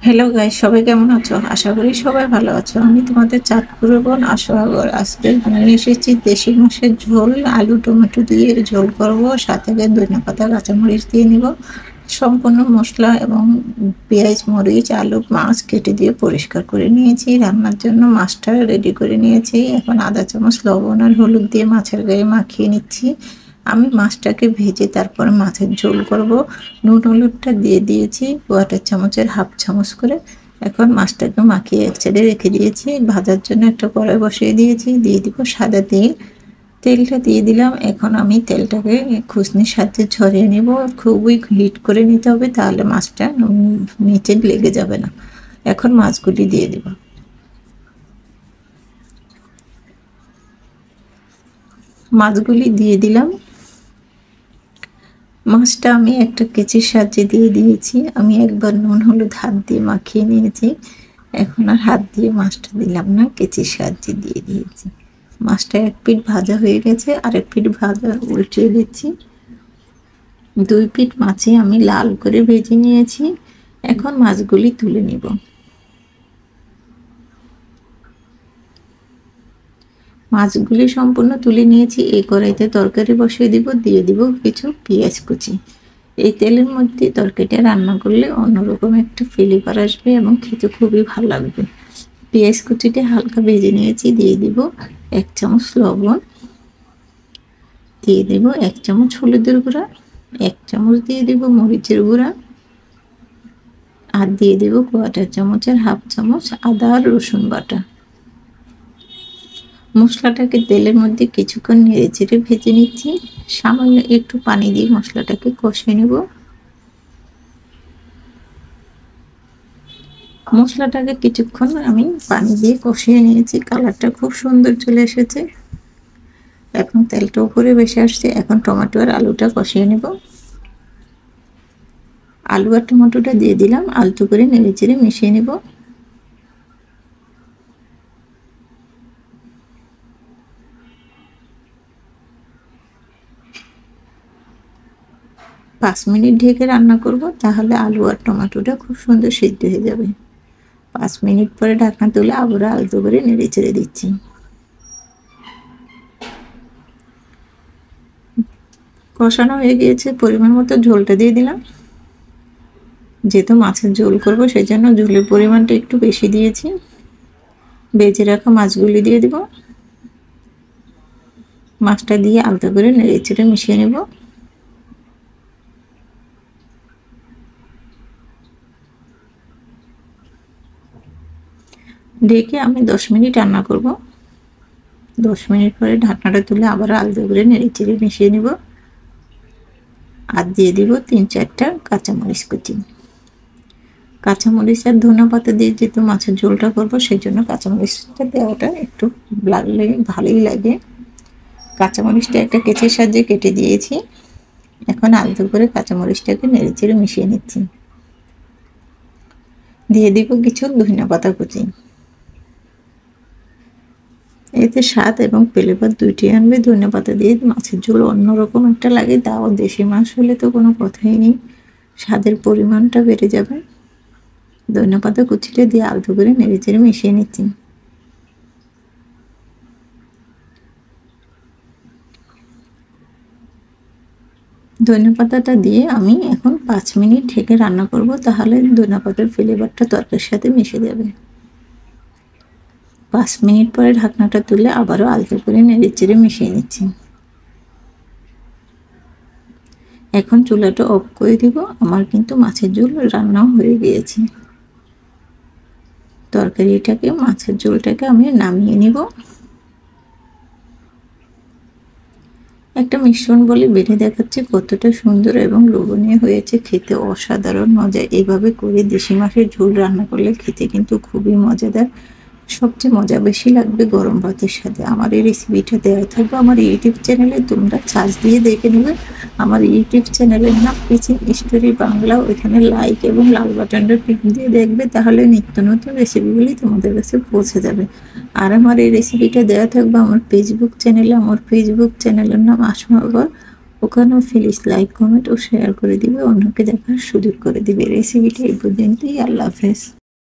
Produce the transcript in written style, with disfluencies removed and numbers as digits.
Hello guys, সবাই কেমন আছো? আশা করি সবাই ভালো আছো। আমি তোমাদের চাঁদপুরের বোন আশাগর। আজকে নিয়ে এসেছি দেশি মাছের ঝোল, আলু টমেটো দিয়ে ঝোল করব। সাথে ধনেপাতা কাঁচামরিচ দিয়ে নিব। সম্পূর্ণ মশলা এবং পেঁয়াজ মরিচ আলু মাছ কেটে দিয়ে পরিষ্কার করে নিয়েছি। রান্নার জন্য মাছটা রেডি করে নিয়েছি। এখন আধা চামচ লবণ আর হলুদ দিয়ে মাছের গায়ে মাখিয়ে নিচ্ছি। আমি মাছটাকে ভেজে তারপরে মাছের ঝোল করব। নুন হলুদটা দিয়ে দিয়েছি কোয়াটার চামচের হাফ চামচ করে। এখন মাছটাকে মাখিয়ে এক সাইডে রেখে দিয়েছি। ভাজার জন্য একটা কড়াই বসিয়ে দিয়েছি। দিয়ে দিব সাদা তেল। তেলটা দিয়ে দিলাম। এখন আমি তেলটাকে খুসনির সাথে ছড়িয়ে নেব। খুবই হিট করে নিতে হবে, তাহলে মাছটা নিচে লেগে যাবে না। এখন মাছগুলি দিয়ে দিব। মাছগুলি দিয়ে দিলাম। মাছটা আমি একটা কেচির সাহায্যে দিয়ে দিয়েছি। আমি একবার নুন হলুদ হাত দিয়ে মাখিয়ে নিয়েছি। এখন আর হাত দিয়ে মাছটা দিলাম না, কেচির সাহায্যে দিয়ে দিয়েছি। মাছটা এক পিঠ ভাজা হয়ে গেছে, আরেক পিঠ ভাজা উল্টিয়ে দিচ্ছি। দুই পিঠ মাছে আমি লাল করে ভেজে নিয়েছি। এখন মাছগুলি তুলে নিব। মাছগুলি সম্পূর্ণ তুলে নিয়েছি। এই কড়াইতে তরকারি বসিয়ে দিব। দিয়ে দিব কিছু পেঁয়াজ কুচি। এই তেলের মধ্যে তরকারিটা রান্না করলে অন্যরকম একটা ফ্লেভার আসবে এবং খেতে খুবই ভালো লাগবে। পেঁয়াজ কুচিটা হালকা ভেজে নিয়েছি। দিয়ে দিব এক চামচ লবণ, দিয়ে দেব এক চামচ হলুদের গুঁড়া, এক চামচ দিয়ে দেব মরিচের গুঁড়া, আর দিয়ে দেব কোয়াটার চামচের হাফ চামচ আদা আর রসুন বাটা। মশলাটাকে তেলের মধ্যে কিছুক্ষণ নেড়ে চেড়ে ভেজে নিচ্ছি। সামান্য একটু পানি দিয়ে মশলাটাকে কষিয়ে নেব। মশলাটাকে কিছুক্ষণ আমি পানি দিয়ে কষিয়ে নিয়েছি। কালারটা খুব সুন্দর চলে এসেছে। এখন তেলটা উপরে বেশি আসছে। এখন টমেটো আর আলুটা কষিয়ে নেব। আলু আর টমেটোটা দিয়ে দিলাম। আলতো করে নেড়ে চেড়ে মিশিয়ে নেব। পাঁচ মিনিট ঢেকে রান্না করব, তাহলে আলু আর টমেটোটা খুব সুন্দর সিদ্ধ হয়ে যাবে। 5 মিনিট পরে ঢাকনা তুলে আবার আলতো করে নেড়ে চেড়ে দিচ্ছি। কষানো হয়ে গিয়েছে। পরিমাণ মতো ঝোলটা দিয়ে দিলাম। যেহেতু মাছের ঝোল করব, সেই জন্য ঝোলের পরিমাণটা একটু বেশি দিয়েছি। ভেজে রাখা মাছগুলি দিয়ে দিব। মাছটা দিয়ে আলতো করে নেড়ে চেড়ে মিশিয়ে নেব। ঢেকে আমি 10 মিনিট রান্না করব। 10 মিনিট পরে ঢাকনাটা তুলে আবার আলতো করে নেড়ে চেড়ে মিশিয়ে নেব। আর দিয়ে দিব 3-4টা কাঁচামরিচ কুচি। কাঁচামরিচ আর ধনেপাতা দিয়ে যেহেতু মাছের ঝোলটা করবো, সেই জন্য কাঁচামরিচটা দেওয়াটা একটু লাগলে ভালোই লাগে। কাঁচামরিচটা একটা কেচির সাহায্যে কেটে দিয়েছি। এখন আলতো করে কাঁচামরিচটাকে নেড়ে চেড়ে মিশিয়ে নিচ্ছি। দিয়ে দিব কিছু ধনেপাতা কুচি। এতে স্বাদ এবং ফ্লেভার দুইটি আনবে। ধনেপাতা দিয়ে মাছের ঝোল অন্যরকম একটা লাগে। তাও দেশি মাছ হলে তো কোনো কথাই নেই, স্বাদের পরিমাণটা বেড়ে যাবে। ধনেপাতা কুচিটা দিয়ে আলতো করে নেড়ে চেড়ে মিশিয়ে নিচ্ছি। ধনেপাতাটা দিয়ে আমি এখন 5 মিনিট ঢেকে রান্না করব, তাহলে ধনেপাতার ফ্লেভারটা তরকারির সাথে মিশে যাবে। 5 মিনিট পরে ঢাকনাটা তুলে আবারও আলতো করে নেড়ে চেড়ে মিশিয়ে নিচ্ছি। এখন চুলাটা অফ করে দিব। আমার কিন্তু মাছের ঝোল রান্নাও হয়ে গিয়েছে। তরকারিটাকে মাছের ঝোলটাকে আমি নামিয়ে নিব। একটা মিশ্রণ বলে বেড়ে দেখাচ্ছে কতটা সুন্দর এবং লোভনীয় হয়েছে। খেতে অসাধারণ মজা। এইভাবে করে দেশি মাছের ঝোল রান্না করলে খেতে কিন্তু খুবই মজাদার। সবচেয়ে মজা বেশি লাগবে গরম ভাতের সাথে। আমার এই রেসিপিটা দেওয়া থাকবে আমার ইউটিউব চ্যানেলে, তোমরা সার্চ দিয়ে দেখে নেবে। আমার ইউটিউব চ্যানেলের নাম কিচেন স্টোরি বাংলা। ওইখানে লাইক এবং লাল বাটনটা ক্লিক দিয়ে দেখবে, তাহলে নিত্য নতুন রেসিপিগুলি তোমাদের কাছে পৌঁছে যাবে। আর আমার এই রেসিপিটা দেওয়া থাকবে আমার ফেসবুক চ্যানেলে। আমার ফেসবুক চ্যানেলের নাম আসমা বাবা। ওখানেও প্লিজ লাইক কমেন্ট ও শেয়ার করে দিবে, অন্যকে দেখার সুযোগ করে দিবে। রেসিপিটা এই পর্যন্তই। আল্লাহ হাফেজ।